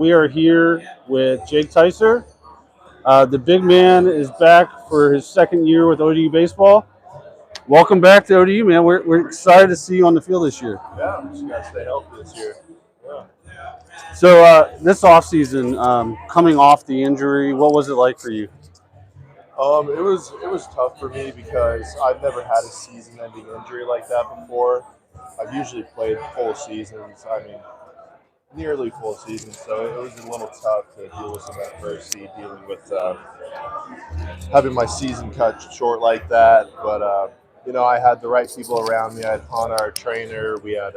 We are here with Jake Ticer. The big man is back for his second year with ODU baseball. Welcome back to ODU, man. We're excited to see you on the field this year. Yeah, I'm just gotta stay healthy this year. Yeah. So this offseason, coming off the injury, what was it like for you? It was tough for me because I've never had a season-ending injury like that before. I've usually played full seasons. I mean, nearly full seasons. So it was a little tough to deal with some adversity, dealing with having my season cut short like that. But I had the right people around me. I had Hana, our trainer. We had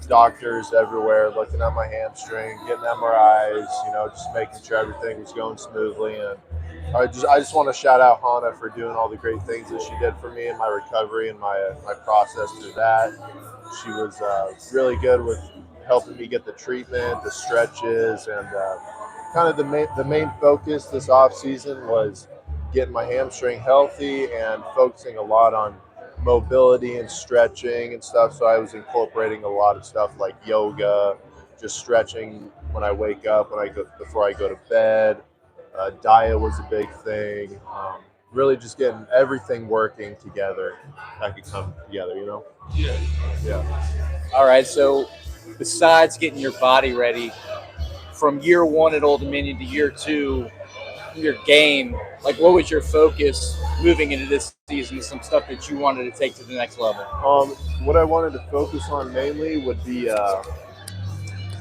doctors everywhere looking at my hamstring, getting MRIs, just making sure everything was going smoothly. And I just want to shout out Hana for doing all the great things that she did for me in my recovery and my process through that. She was really good with helping me get the treatment, the stretches, and kind of the main focus this off season was getting my hamstring healthy and focusing a lot on mobility and stretching and stuff. So I was incorporating a lot of stuff like yoga, just stretching when I wake up, when I go before I go to bed. Diet was a big thing. Really, just getting everything working together that could come together. Yeah. Yeah. All right. So, besides getting your body ready from year one at Old Dominion to year two, your game, like what was your focus moving into this season? Some stuff that you wanted to take to the next level. What I wanted to focus on mainly would be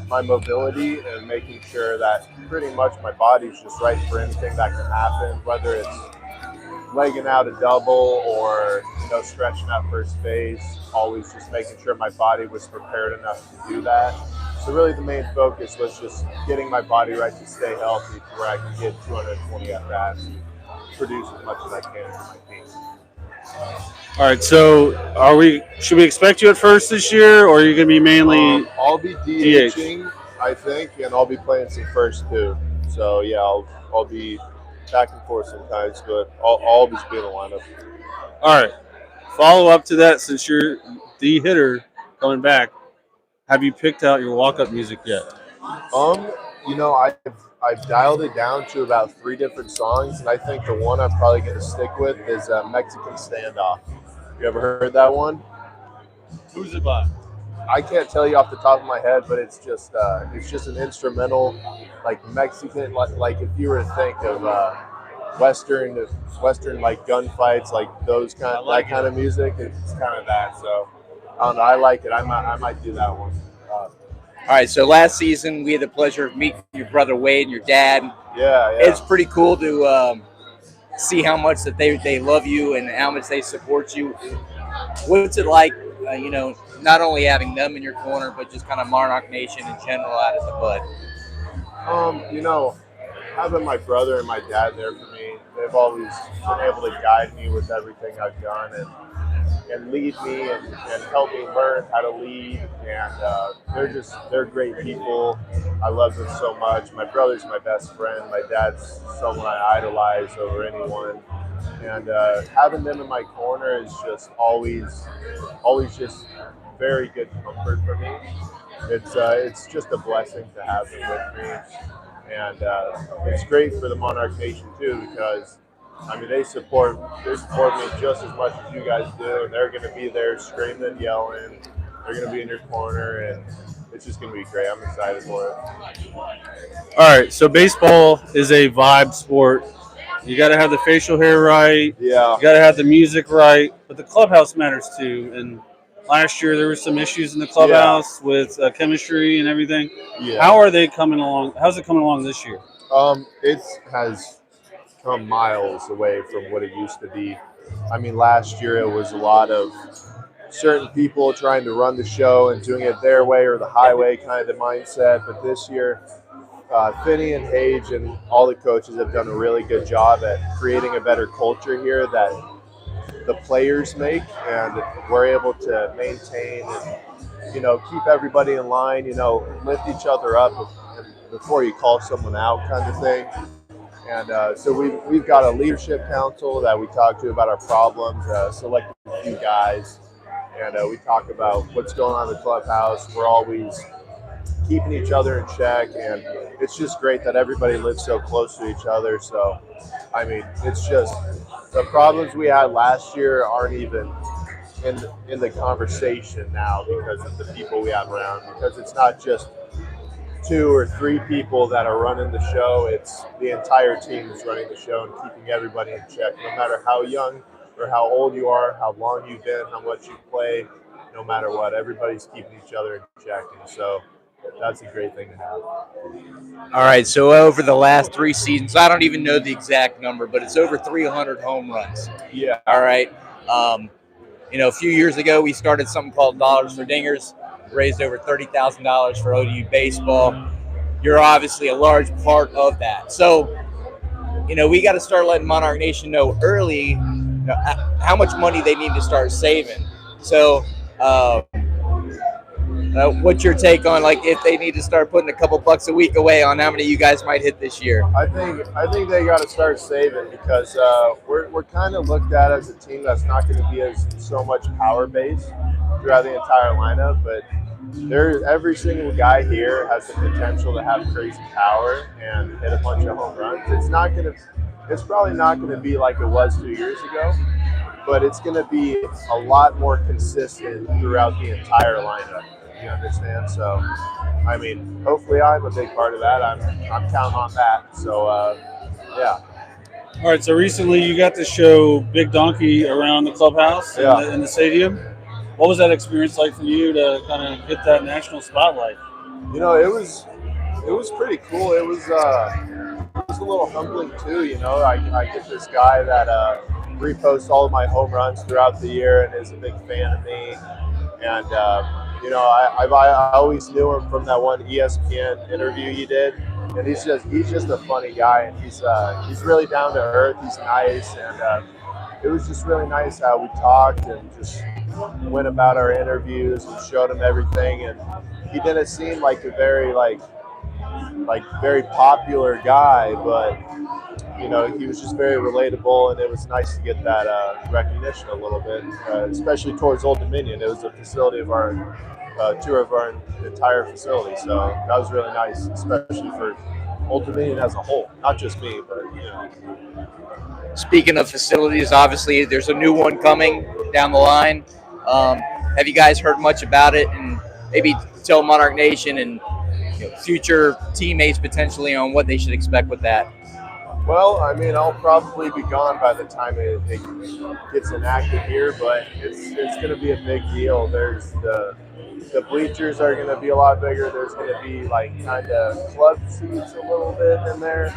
my mobility and making sure that pretty much my body's just right for anything that can happen, whether it's legging out a double or stretching out first base. Always just making sure my body was prepared enough to do that. So really, the main focus was just getting my body right to stay healthy, to where I can get 220 at bats and produce as much as I can for my team. All right. So should we expect you at first this year, or are you going to be mainly? I'll be DHing, I think, and I'll be playing some first too. So yeah, I'll be back and forth sometimes, but I'll always be in the lineup. All right. Follow up to that, since you're the hitter coming back, have you picked out your walk-up music yet? Um, I've dialed it down to about 3 different songs, and I think the one I'm probably going to stick with is Mexican Standoff. You ever heard that one? Who's it by? I can't tell you off the top of my head, but it's just an instrumental, like Mexican, like if you were to think of Western like gunfights, like those kind of music. It's kind of that. So I don't know. I like it. I might do that one. All right. So last season we had the pleasure of meeting your brother Wade and your dad. Yeah. It's pretty cool to see how much that they love you and how much they support you. What's it like, not only having them in your corner, but just kind of Monarch Nation in general out as a bud? Having my brother and my dad there for me, they've always been able to guide me with everything I've done and lead me and help me learn how to lead. And they're great people. I love them so much. My brother's my best friend. My dad's someone I idolize over anyone. And having them in my corner is just always just very good comfort for me. It's just a blessing to have them with me, and it's great for the Monarch Nation too, because they support me just as much as you guys do, and they're going to be there screaming, yelling. They're going to be in your corner, and it's just going to be great. I'm excited for it. All right. So baseball is a vibe sport. You got to have the facial hair right. Yeah. You got to have the music right. But the clubhouse matters too. And last year there were some issues in the clubhouse with chemistry and everything. Yeah. How are they coming along? How's it coming along this year? It has come miles away from what it used to be. Last year it was a lot of certain people trying to run the show and doing it their way or the highway kind of the mindset. But this year, Finney and Hage and all the coaches have done a really good job at creating a better culture here that the players make, and we're able to maintain and keep everybody in line, lift each other up before you call someone out kind of thing. And so we've got a leadership council that we talk to about our problems, select a few guys, and we talk about what's going on in the clubhouse. We're always keeping each other in check, and it's just great that everybody lives so close to each other. So, I mean, it's just the problems we had last year aren't even in the conversation now because of the people we have around. Because it's not just 2 or 3 people that are running the show; it's the entire team is running the show and keeping everybody in check, no matter how young or how old you are, how long you've been, how much you play. No matter what, everybody's keeping each other in check, and so that's a great thing to have. All right, so over the last 3 seasons, I don't even know the exact number, but it's over 300 home runs. Yeah. All right. A few years ago, we started something called Dollars for Dingers, raised over $30,000 for ODU baseball. You're obviously a large part of that. So, we got to start letting Monarch Nation know early how much money they need to start saving. So, what's your take on if they need to start putting a couple bucks a week away on how many you guys might hit this year? I think they got to start saving because we're kind of looked at as a team that's not going to be as so much power based throughout the entire lineup, but every single guy here has the potential to have crazy power and hit a bunch of home runs. It's probably not gonna be like it was 2 years ago, but it's gonna be a lot more consistent throughout the entire lineup. You understand? So, I mean, hopefully I'm a big part of that. I'm counting on that. So, yeah. All right, so recently you got to show Big Donkey around the clubhouse in the stadium. What was that experience like for you to kind of hit that national spotlight? It was pretty cool. It was a little humbling too. I get this guy that reposts all of my home runs throughout the year and is a big fan of me. And I always knew him from that one ESPN interview he did. And he's just a funny guy, and he's really down to earth. He's nice, and it was just really nice how we talked and just went about our interviews and showed him everything. And he didn't seem like a very very popular guy, but he was just very relatable, and it was nice to get that recognition a little bit, especially towards Old Dominion. It was a facility of our tour of our entire facility, so that was really nice, especially for Old Dominion as a whole, not just me, but Speaking of facilities, obviously there's a new one coming down the line. Have you guys heard much about it, and maybe tell Monarch Nation and future teammates potentially on what they should expect with that? Well, I mean, I'll probably be gone by the time it gets enacted here, but it's going to be a big deal. There's the bleachers are going to be a lot bigger. There's going to be kind of club seats a little bit in there.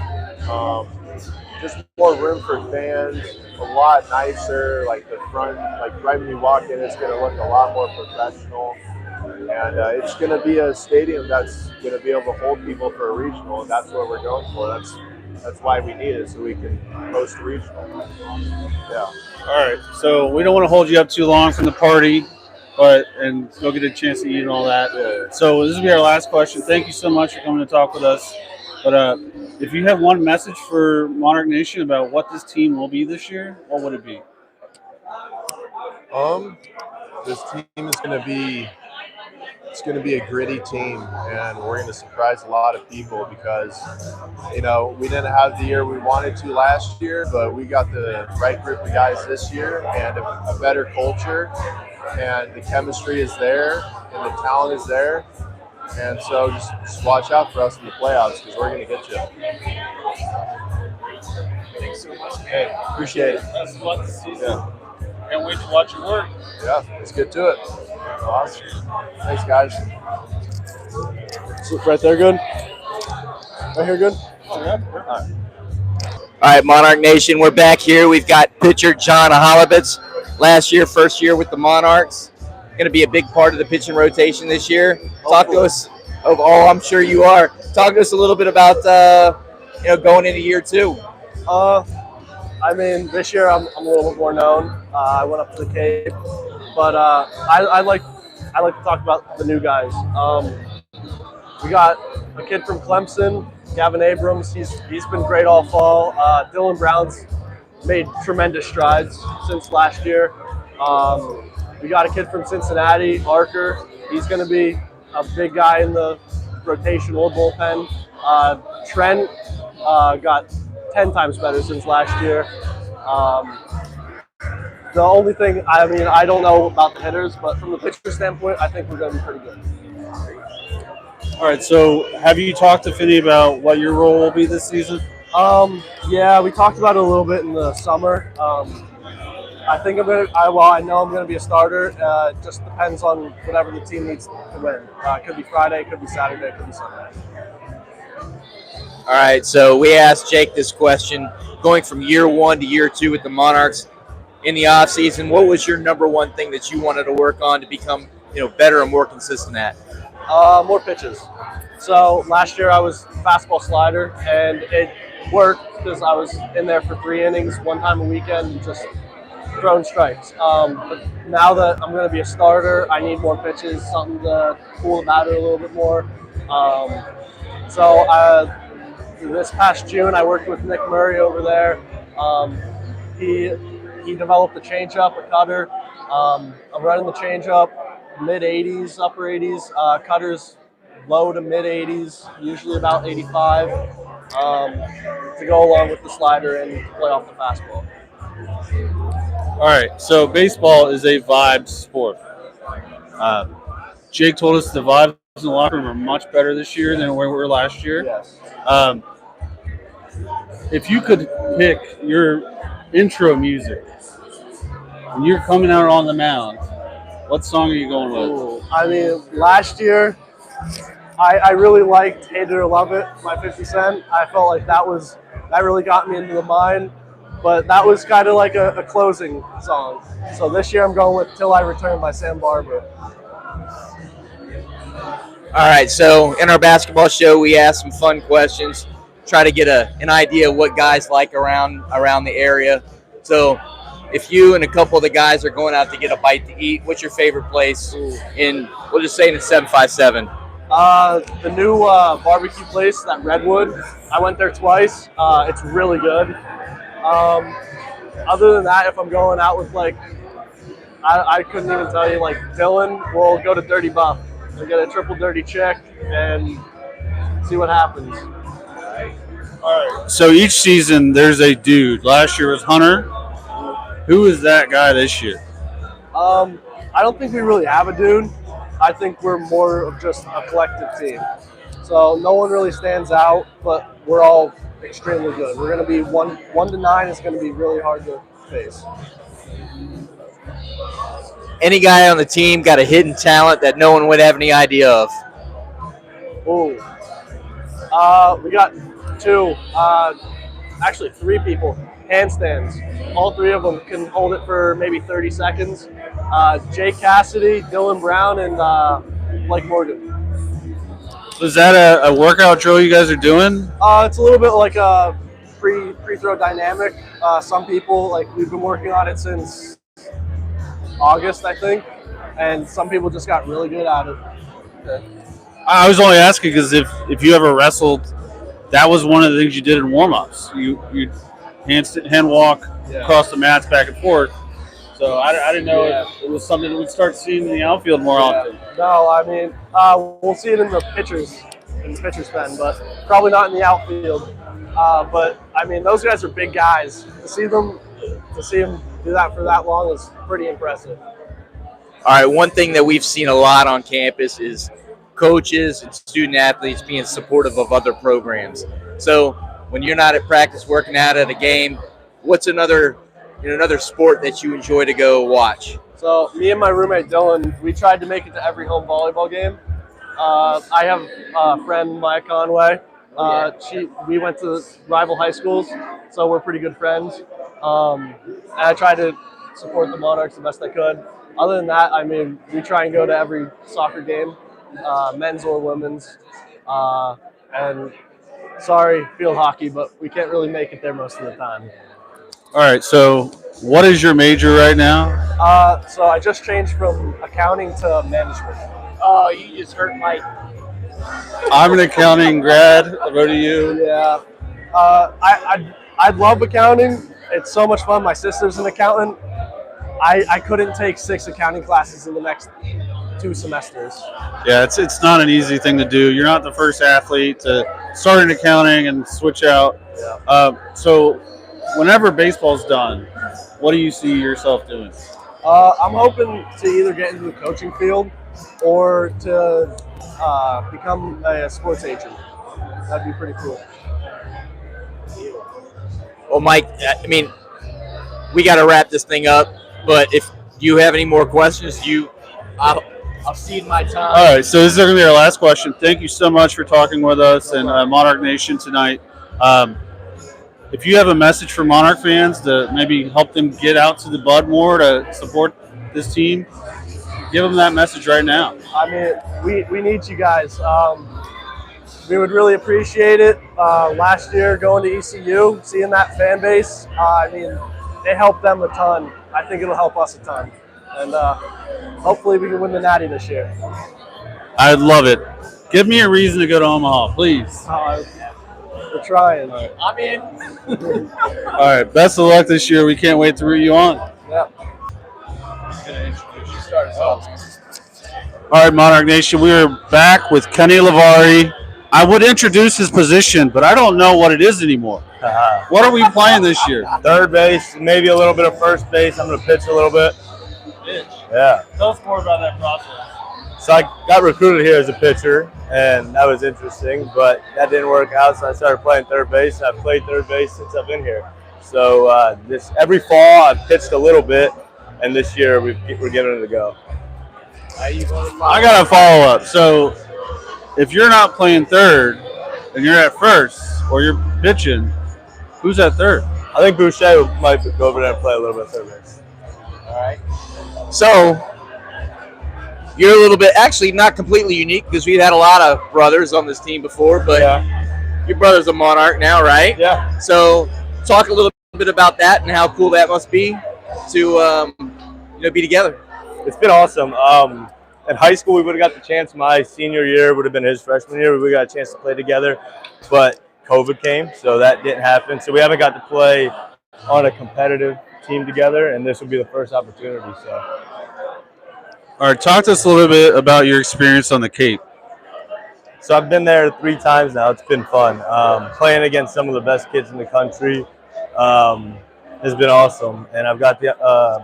Just more room for fans, a lot nicer. The front, right when you walk in, it's going to look a lot more professional. And it's going to be a stadium that's going to be able to hold people for a regional, and that's what we're going for. That's why we need it, so we can host a regional. Yeah. All right. So we don't want to hold you up too long from the party, and go get a chance to eat and all that. Yeah. So this will be our last question. Thank you so much for coming to talk with us. But if you have one message for Monarch Nation about what this team will be this year, what would it be? This team is going to be. It's going to be a gritty team, and we're going to surprise a lot of people because, we didn't have the year we wanted to last year, but we got the right group of guys this year and a better culture, and the chemistry is there, and the talent is there, and so just watch out for us in the playoffs because we're going to get you. Thanks so much. Hey, appreciate it. Best of luck this season. Yeah. Can't wait to watch your work. Yeah, let's get to it. Awesome. Thanks, guys. Right there, good? Right here, good? Oh, yeah. All right, Monarch Nation, we're back here. We've got pitcher John Holobetz. Last year, first year with the Monarchs. Going to be a big part of the pitching rotation this year. Talk to us. I'm sure you are. Talk to us a little bit about going into year 2. I mean, this year I'm a little bit more known. I went up to the Cape, but I like to talk about the new guys. We got a kid from Clemson, Gavin Abrams. He's been great all fall. Dylan Brown's made tremendous strides since last year. We got a kid from Cincinnati, Archer. He's going to be a big guy in the rotation or bullpen. Trent got 10 times better since last year. The only thing, I don't know about the hitters, but from the pitcher standpoint, I think we're going to be pretty good. All right. So, have you talked to Finney about what your role will be this season? Yeah, we talked about it a little bit in the summer. I think I know I'm gonna be a starter. It just depends on whatever the team needs to win. It could be Friday, it could be Saturday, it could be Sunday. All right, so we asked Jake this question, going from year 1 to year 2 with the Monarchs in the off season. What was your number one thing that you wanted to work on to become, better and more consistent at? More pitches. So last year I was fastball slider, and it worked because I was in there for 3 innings, one time a weekend, just throwing strikes. But now that I'm going to be a starter, I need more pitches, something to cool the batter a little bit more. So this past June, I worked with Nick Murray over there. He developed a changeup, a cutter. I'm running the changeup, mid 80s, upper 80s. Cutters low to mid 80s, usually about 85, to go along with the slider and play off the fastball. All right. So, baseball is a vibe sport. Jake told us the vibes in the locker room are much better this year than where we were last year. Yes. If you could pick your intro music when you're coming out on the mound, what song are you going with? Last year, I really liked Hate It or Love It by 50 Cent. I felt like that really got me into the mind, but that was kind of like a closing song. So this year I'm going with Till I Return by Sam Barber. All right, so in our basketball show, we ask some fun questions, try to get an idea of what guys like around the area. So if you and a couple of the guys are going out to get a bite to eat, what's your favorite place we'll just say in the 757? The new barbecue place, that Redwood, I went there twice. It's really good. Other than that, if I'm going out with I couldn't even tell you, Dylan, we'll go to Dirty Buff. We'll get a triple dirty check and see what happens. All right. So each season there's a dude. Last year was Hunter. Who is that guy this year? I don't think we really have a dude. I think we're more of just a collective team. So no one really stands out, but we're all extremely good. We're going to be 1 to 9 is going to be really hard to face. Any guy on the team got a hidden talent that no one would have any idea of? We got 2, actually 3 people. Handstands. All 3 of them can hold it for maybe 30 seconds. Jake Cassidy, Dylan Brown, and Blake Morgan. Is that a workout drill you guys are doing? It's a little bit like a pre-throw dynamic. Some people, we've been working on it since August, I think, and some people just got really good at it. Okay. I was only asking because if you ever wrestled, that was one of the things you did in warm-ups. You hand walk across the mats back and forth. So I didn't know if it was something that we'd start seeing in the outfield more often. No, we'll see it in the pitcher's pen, but probably not in the outfield. But those guys are big guys. To see them do that for that long is pretty impressive. All right, one thing that we've seen a lot on campus is coaches and student athletes being supportive of other programs. So when you're not at practice working out at a game, what's another sport that you enjoy to go watch? So me and my roommate Dylan, we tried to make it to every home volleyball game. I have a friend, Maya Conway. We went to rival high schools, so we're pretty good friends. And I try to support the Monarchs the best I could. Other than that, we try and go to every soccer game, men's or women's. And sorry, field hockey, but we can't really make it there most of the time. All right, so what is your major right now? So I just changed from accounting to management. Oh, you just hurt Mike. I'm an accounting grad of ODU. Yeah. I love accounting. It's so much fun. My sister's an accountant. I couldn't take 6 accounting classes in the next 2 semesters. Yeah, it's not an easy thing to do. You're not the first athlete to start in accounting and switch out. So whenever baseball's done, what do you see yourself doing? I'm hoping to either get into the coaching field or to become a sports agent. That'd be pretty cool. Well, Mike, I mean, we got to wrap this thing up. But if you have any more questions, I'll cede my time. All right, so this is going to be our last question. Thank you so much for talking with us and Monarch Nation tonight. If you have a message for Monarch fans to maybe help them get out to the Bud more to support this team, give them that message right now. I mean, we need you guys. We would really appreciate it. Last year, going to ECU, seeing that fan base, I mean, it helped them a ton. I think it'll help us a ton. And hopefully we can win the Natty this year. I'd love it. Give me a reason to go to Omaha, please. We're trying. All right. I'm in. All right, best of luck this year. We can't wait to root you on. Yeah. All right, Monarch Nation, we are back with Kenny Levari. I would introduce his position, but I don't know what it is anymore. What are we playing this year? Third base, maybe a little bit of first base. I'm going to pitch a little bit. Pitch. Yeah. Tell us more about that process. So I got recruited here as a pitcher, and that was interesting, but that didn't work out, so I started playing third base. I've played third base since I've been here. So every fall I've pitched a little bit, and this year we're giving it a go. I got a follow-up. So if you're not playing third and you're at first or you're pitching, who's at third? I think Boucher might go over there and play a little bit of third base. All right. So you're a little bit, actually not completely unique because we've had a lot of brothers on this team before, but your brother's a Monarch now, right? Yeah. So talk a little bit about that and how cool that must be to be together. It's been awesome. In high school, we would have got the chance. My senior year would have been his freshman year. We got a chance to play together, but COVID came, so that didn't happen. So we haven't got to play on a competitive team together, and this will be the first opportunity. So. All right, talk to us a little bit about your experience on the Cape. So I've been there 3 times now. It's been fun. Playing against some of the best kids in the country has been awesome, and I've got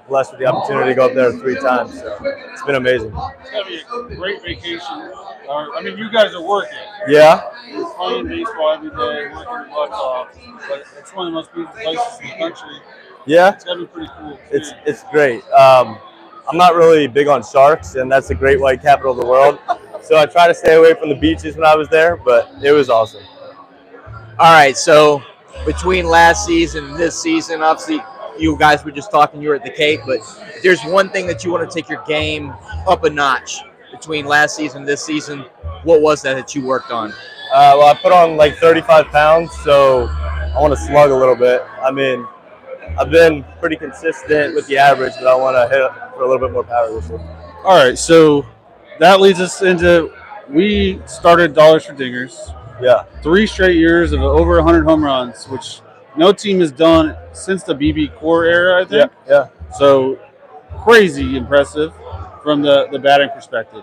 blessed with the opportunity to go up there 3 times. So it's been amazing. It's got to be a great vacation. I mean, you guys are working. Yeah. You're playing baseball every day, working your butts off, but it's one of the most beautiful places in the country. Yeah. It's got to be pretty cool. It's great. I'm not really big on sharks, and that's the great white capital of the world. So I try to stay away from the beaches when I was there, but it was awesome. All right, so between last season and this season, obviously you guys were just talking, you were at the Cape, but if there's one thing that you want to take your game up a notch between last season and this season, what was that you worked on? Well, I put on like 35 pounds, so I want to slug a little bit. I mean, I've been pretty consistent with the average, but I want to hit for a little bit more power this year. All right, so that leads us into, we started Dollars for Dingers. Yeah. 3 straight years of over 100 home runs, which no team has done since the BB Core era, I think. Yeah. So crazy impressive from the batting perspective.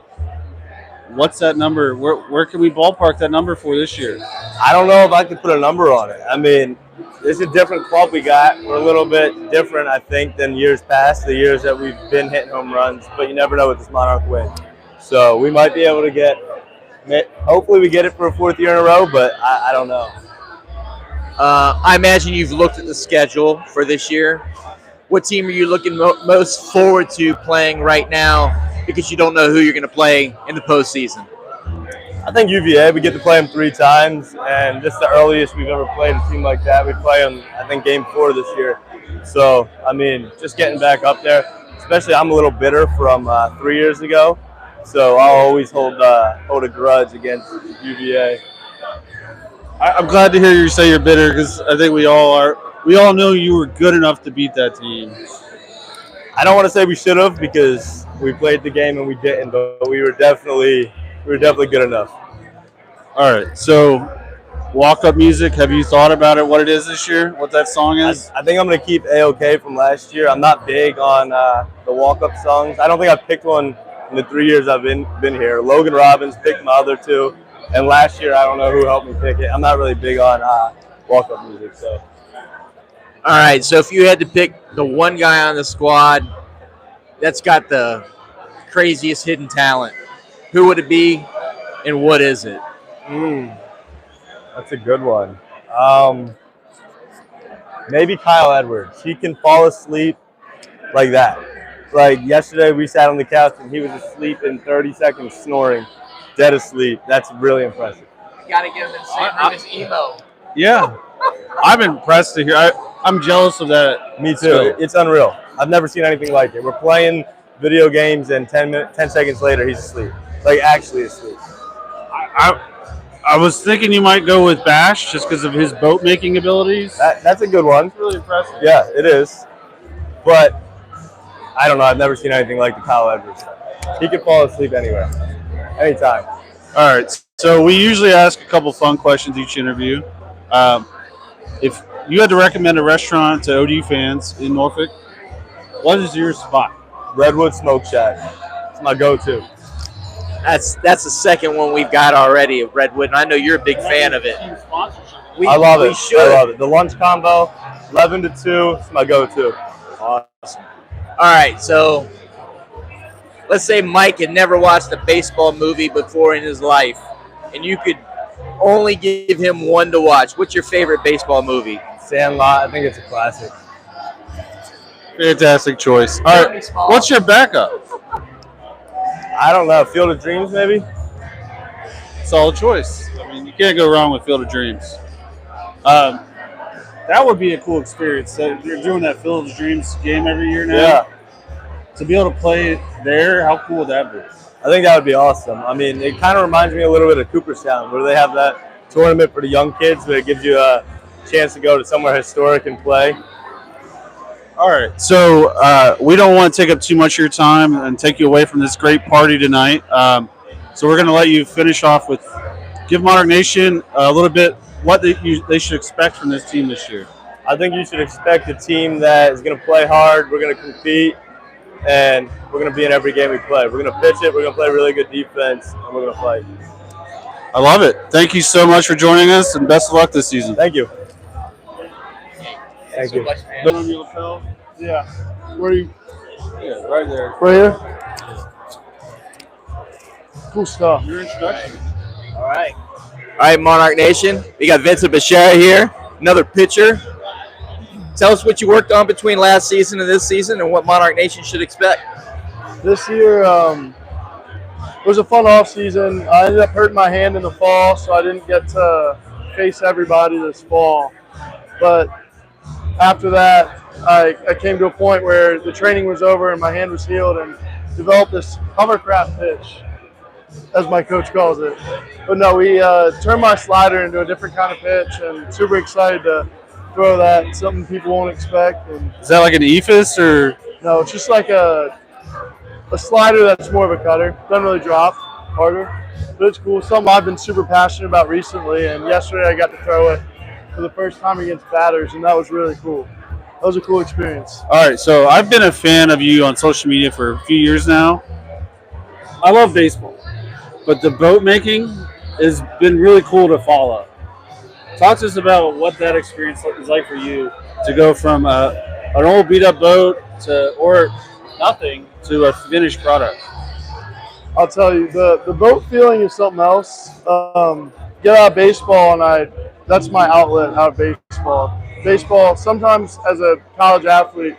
What's that number? Where can we ballpark that number for this year? I don't know if I could put a number on it. I mean, it's a different club we got. We're a little bit different, I think, than years past, the years that we've been hitting home runs, but you never know with this Monarch win. So we might be able to get, hopefully we get it for a 4th year in a row, but I don't know. I imagine you've looked at the schedule for this year. What team are you looking most forward to playing right now because you don't know who you're going to play in the postseason? I think UVA, we get to play them 3 times, and this is the earliest we've ever played a team like that. We play them, I think, game 4 this year. So, I mean, just getting back up there, especially I'm a little bitter from 3 years ago. So I'll always hold a grudge against UVA. I'm glad to hear you say you're bitter because I think we all are. We all know you were good enough to beat that team. I don't want to say we should have because we played the game and we didn't, but we were definitely good enough. All right, so walk-up music. Have you thought about it? What it is this year? What that song is? I think I'm going to keep A-OK from last year. I'm not big on the walk-up songs. I don't think I've picked one in the 3 years I've been here. Logan Robbins picked my other two, and last year I don't know who helped me pick it. I'm not really big on walk-up music, so. All right, so if you had to pick the one guy on the squad that's got the craziest hidden talent, who would it be, and what is it? That's a good one. Maybe Kyle Edwards. He can fall asleep like that. Like yesterday, we sat on the couch and he was asleep in 30 seconds, snoring, dead asleep. That's really impressive. You got to get him in the same room as Emo. Yeah, I'm impressed to hear. I'm jealous of that. Me too. skill. It's unreal. I've never seen anything like it. We're playing video games and 10 seconds later, he's asleep. Like actually asleep. I was thinking you might go with Bash just because of his boat making abilities. That's a good one. It's really impressive. Yeah, it is. But I don't know. I've never seen anything like the Kyle Edwards. He can fall asleep anywhere, anytime. All right. So we usually ask a couple fun questions each interview. If you had to recommend a restaurant to ODU fans in Norfolk, what is your spot? Redwood Smoke Shack. It's my go-to. That's the second one we've got already of Redwood, and I know you're a big fan of it. I love it. I love it. The lunch combo, 11 to 2, it's my go-to. Awesome. All right, so let's say Mike had never watched a baseball movie before in his life, and you could only give him one to watch. What's your favorite baseball movie? Sandlot, I think it's a classic. Fantastic choice. All right. What's your backup? I don't know. Field of Dreams, maybe? Solid choice. I mean, you can't go wrong with Field of Dreams. That would be a cool experience. So you're doing that Field of Dreams game every year now. Yeah. To be able to play there, how cool would that be? I think that would be awesome. I mean, it kind of reminds me a little bit of Cooperstown, where they have that tournament for the young kids, but it gives you a chance to go to somewhere historic and play. All right. So we don't want to take up too much of your time and take you away from this great party tonight. So we're going to let you finish off with give Monarch Nation a little bit what they should expect from this team this year. I think you should expect a team that is going to play hard. We're going to compete, and we're going to be in every game we play. We're going to pitch it. We're going to play really good defense, and we're going to fight. I love it. Thank you so much for joining us, and best of luck this season. Thank you. Thank you. Yeah. Where are you? Yeah, right there. Right here? Cool stuff. Your introduction. All right, Monarch Nation. We got Vincent Bashara here, another pitcher. Tell us what you worked on between last season and this season and what Monarch Nation should expect. This year was a fun off season. I ended up hurting my hand in the fall, so I didn't get to face everybody this fall. But after that, I came to a point where the training was over and my hand was healed and developed this hovercraft pitch, as my coach calls it. But no, we turned my slider into a different kind of pitch, and super excited to throw that, something people won't expect. And Is that like an ephus or? no, it's just like a slider that's more of a cutter. Doesn't really drop harder, but it's cool. Something I've been super passionate about recently, and yesterday I got to throw it for the first time against batters, and that was really cool. That was a cool experience. All right, so I've been a fan of you on social media for a few years now. I love baseball, but the boat making has been really cool to follow. Talk to us about what that experience is like for you to go from an old beat-up boat or nothing to a finished product. I'll tell you, the boat feeling is something else. Get out of baseball, and that's my outlet out of baseball. Baseball, sometimes as a college athlete,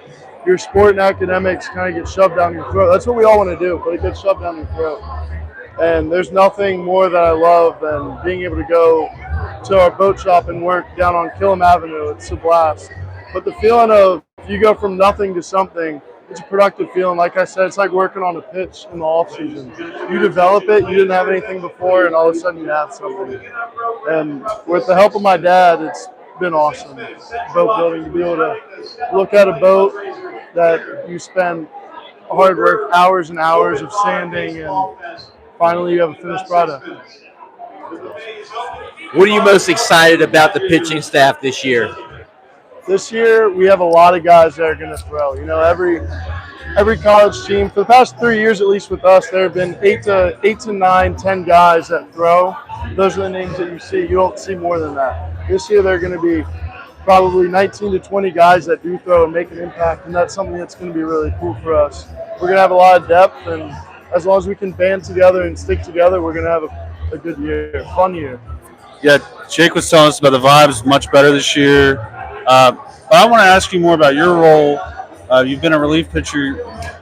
your sport and academics kind of get shoved down your throat. That's what we all want to do, but it gets shoved down your throat. And there's nothing more that I love than being able to go to our boat shop and work down on Killam Avenue. It's a blast. But the feeling of you go from nothing to something, it's a productive feeling. Like I said, it's like working on a pitch in the off season. You develop it, you didn't have anything before, and all of a sudden you have something. And with the help of my dad, it's been awesome. Boat building, to be able to look at a boat that you spend hard work, hours and hours of sanding, and finally you have a finished product. What are you most excited about the pitching staff this year? This year, we have a lot of guys that are going to throw. You know, every college team for the past 3 years, at least with us, there have been 8 to 9, 10 guys that throw. Those are the names that you see. You don't see more than that. This year, they're going to be probably 19 to 20 guys that do throw and make an impact, and that's something that's going to be really cool for us. We're going to have a lot of depth, and as long as we can band together and stick together, we're going to have a good year, fun year. Yeah, Jake was telling us about the vibes much better this year. But I want to ask you more about your role. You've been a relief pitcher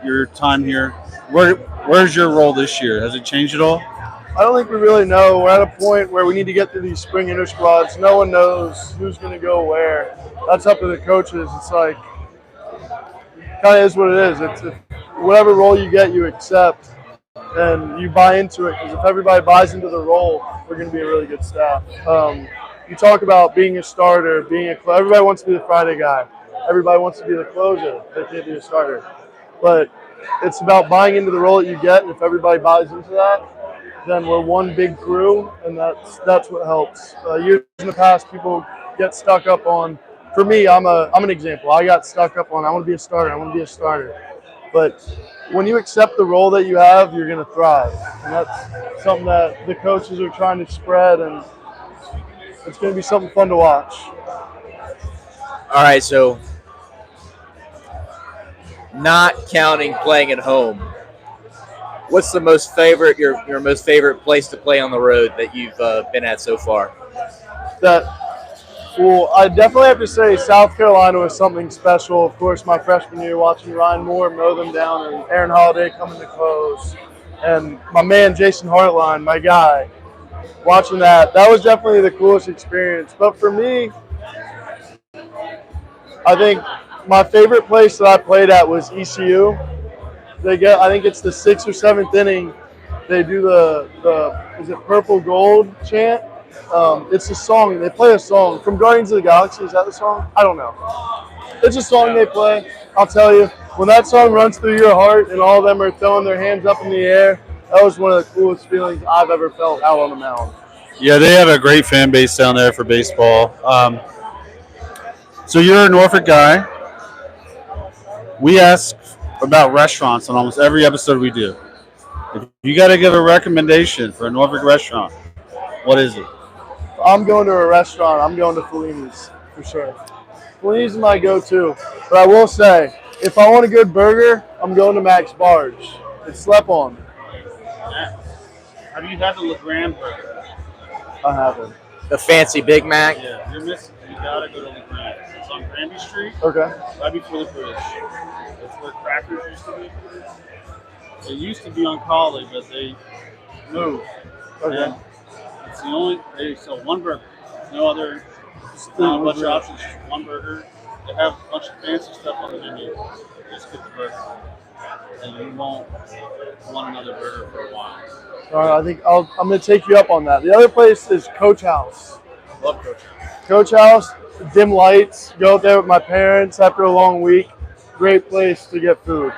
your time here. Where's your role this year? Has it changed at all? I don't think we really know. We're at a point where we need to get through these spring inter squads. No one knows who's going to go where. That's up to the coaches. It's like, kind of is what it is. It's whatever role you get, you accept, and you buy into it. Because if everybody buys into the role, we're going to be a really good staff. You talk about being a starter, everybody wants to be the Friday guy. Everybody wants to be the closer. They can't be a starter. But it's about buying into the role that you get, and if everybody buys into that, then we're one big crew, and that's what helps. Years in the past, people get stuck up on. For me, I'm an example. I got stuck up on I want to be a starter. But when you accept the role that you have, you're going to thrive, and that's something that the coaches are trying to spread, and it's going to be something fun to watch. All right, so not counting playing at home, what's the most favorite your most favorite place to play on the road that you've been at so far? Well, I definitely have to say South Carolina was something special. Of course, my freshman year, watching Ryan Moore mow them down and Aaron Holiday coming to close, and my man Jason Hartline, my guy, watching that was definitely the coolest experience. But for me, I think my favorite place that I played at was ECU. I think it's the 6th or 7th inning. They do the is it Purple Gold chant? It's a song. They play a song from Guardians of the Galaxy. Is that the song? I don't know. It's a song they play. I'll tell you, when that song runs through your heart and all of them are throwing their hands up in the air, that was one of the coolest feelings I've ever felt out on the mound. Yeah, they have a great fan base down there for baseball. So you're a Norfolk guy. We ask about restaurants on almost every episode we do. If you got to give a recommendation for a Norfolk restaurant, what is it? I'm going to a restaurant. I'm going to Fellini's for sure. Fellini's is my go-to. But I will say, if I want a good burger, I'm going to Max Barge. It's slept on. Have you had the LeGrand burger? I haven't. The fancy Big Mac? Yeah, you're missing. You got to go to LeGrand. It's on Granby Street. Okay. Right before the bridge. That's where Crackers used to be. It used to be on College, but they moved. Okay. And it's the only, they sell one burger. No other, not a bunch of options, just one burger. They have a bunch of fancy stuff on the menu. Just get the burger. And you won't want another burger for a while. All right, I think I'm going to take you up on that. The other place is Coach House. Love Coach House. Coach House, dim lights, go out there with my parents after a long week. Great place to get food.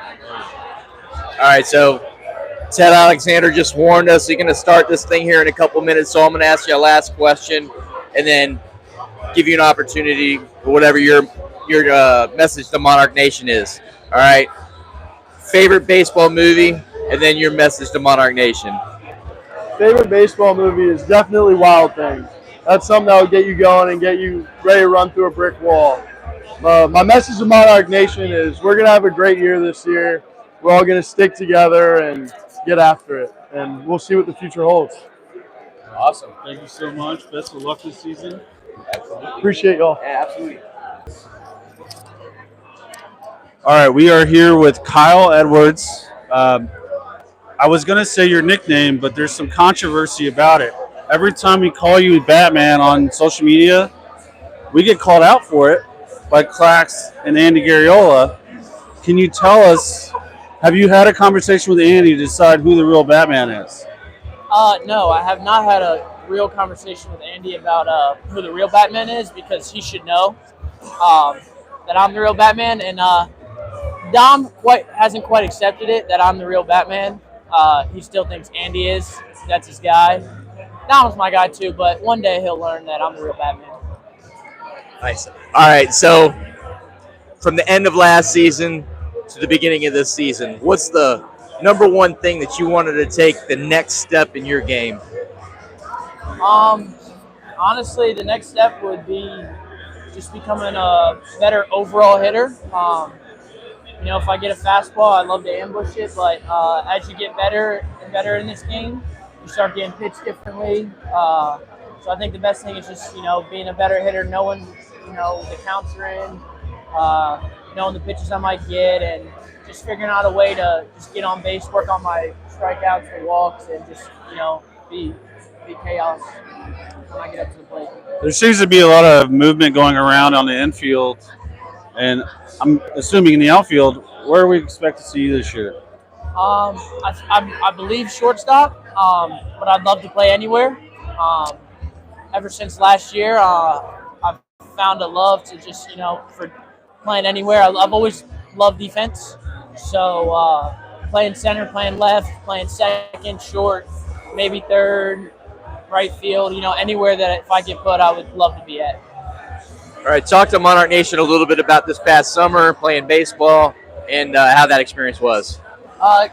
All right, so Ted Alexander just warned us he's going to start this thing here in a couple minutes, so I'm going to ask you a last question and then give you an opportunity for whatever your message to Monarch Nation is. All right? Favorite baseball movie, and then your message to Monarch Nation. Favorite baseball movie is definitely Wild Things. That's something that will get you going and get you ready to run through a brick wall. My message to Monarch Nation is we're going to have a great year this year. We're all going to stick together and get after it, and we'll see what the future holds. Awesome. Thank you so much. Best of luck this season. Appreciate y'all. Yeah, absolutely. All right, we are here with Kyle Edwards. I was going to say your nickname, but there's some controversy about it. Every time we call you Batman on social media, we get called out for it by Clax and Andy Garriola. Can you tell us, have you had a conversation with Andy to decide who the real Batman is? No, I have not had a real conversation with Andy about who the real Batman is, because he should know that I'm the real Batman, and Dom hasn't quite accepted it that I'm the real Batman. He still thinks Andy is. That's his guy. Dom's my guy too, but one day he'll learn that I'm the real Batman. Nice. All right, so from the end of last season to the beginning of this season? What's the number one thing that you wanted to take the next step in your game? Honestly, the next step would be just becoming a better overall hitter. If I get a fastball, I love to ambush it, but as you get better and better in this game, you start getting pitched differently. So I think the best thing is just, being a better hitter, knowing, the counts are in, knowing the pitches I might get, and just figuring out a way to just get on base, work on my strikeouts and walks, and just, be chaos when I get up to the plate. There seems to be a lot of movement going around on the infield, and I'm assuming in the outfield. Where do we expect to see you this year? I believe shortstop, but I'd love to play anywhere. Ever since last year, I've found a love to just, for playing anywhere. I've always loved defense. So playing center, playing left, playing second, short, maybe third, right field, anywhere that if I get put, I would love to be at. All right, talk to Monarch Nation a little bit about this past summer, playing baseball, and how that experience was.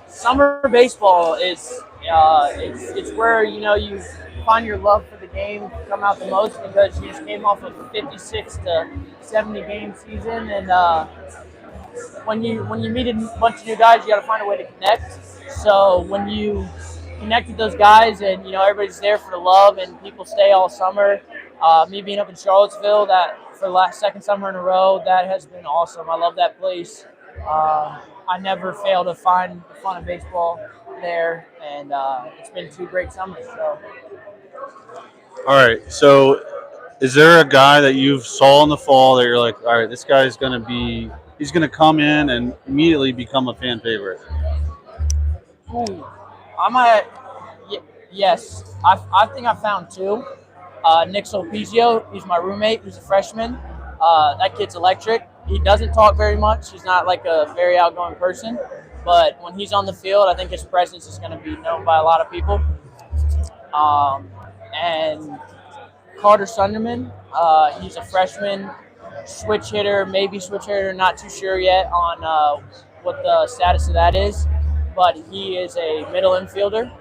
Summer baseball is it's where you find your love for the game come out the most, because you just came off of a 56 to 70 game season, and when you meet a bunch of new guys, you got to find a way to connect. So when you connect with those guys, and everybody's there for the love, and people stay all summer. Me being up in Charlottesville, that for the second summer in a row, that has been awesome. I love that place. I never fail to find the fun of baseball there, and it's been 2 great summers. So. All right. So, is there a guy that you saw in the fall that you're like, all right, this guy's he's going to come in and immediately become a fan favorite? Ooh, yes. I think I found 2. Nick Solpizio, he's my roommate. He's a freshman. That kid's electric. He doesn't talk very much. He's not like a very outgoing person. But when he's on the field, I think his presence is going to be known by a lot of people. And Carter Sunderman, he's a freshman, switch hitter, maybe switch hitter, not too sure yet on what the status of that is. But he is a middle infielder.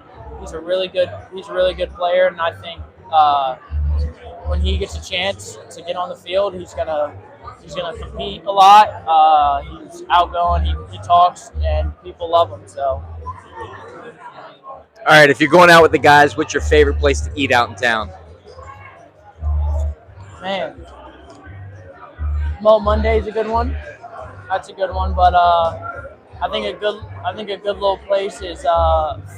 He's a really good player, and I think when he gets a chance to get on the field, he's gonna compete a lot. He's outgoing. He talks, and people love him. So. All right, if you're going out with the guys, what's your favorite place to eat out in town? Man, Mo Monday's a good one. That's a good one, but I think a good little place is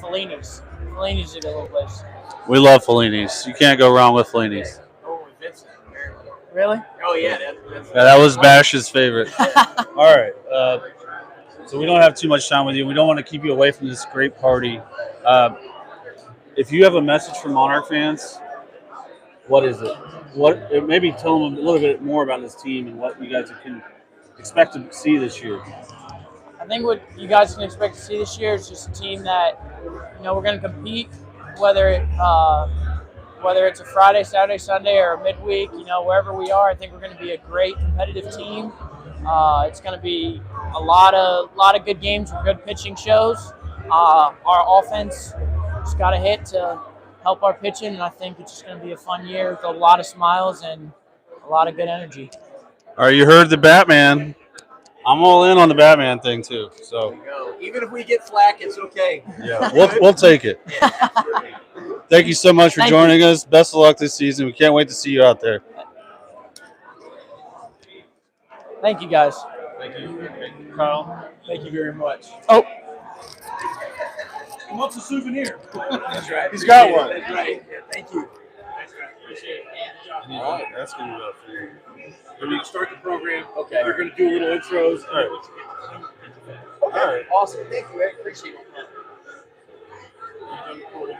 Fellini's. Fellini's is a good little place. We love Fellini's. You can't go wrong with Fellini's. Oh, Vincent, apparently. Really? Oh yeah, That was Bash's favorite. All right. So we don't have too much time with you. We don't want to keep you away from this great party. If you have a message for Monarch fans, what is it? Maybe tell them a little bit more about this team and what you guys can expect to see this year. I think what you guys can expect to see this year is just a team that we're going to compete, whether it's a Friday, Saturday, Sunday, or midweek. Wherever we are, I think we're going to be a great competitive team. It's going to be a lot of good games with good pitching shows. Our offense just got a hit to help our pitching, and I think it's just going to be a fun year with a lot of smiles and a lot of good energy. All right, you heard the Batman. I'm all in on the Batman thing too. So There you go. Even if we get flack, it's okay. yeah, we'll take it. Thank you so much for joining us. Best of luck this season. We can't wait to see you out there. Thank you, guys. Thank you, Kyle. Thank you very much. Oh. He wants a souvenir. That's right. He's got one. That's right. Yeah, thank you. All right, that's gonna go for you. We're going to start the program. Okay. You're going to do little intros. All right. Okay. Awesome. Thank you. I appreciate it. All right.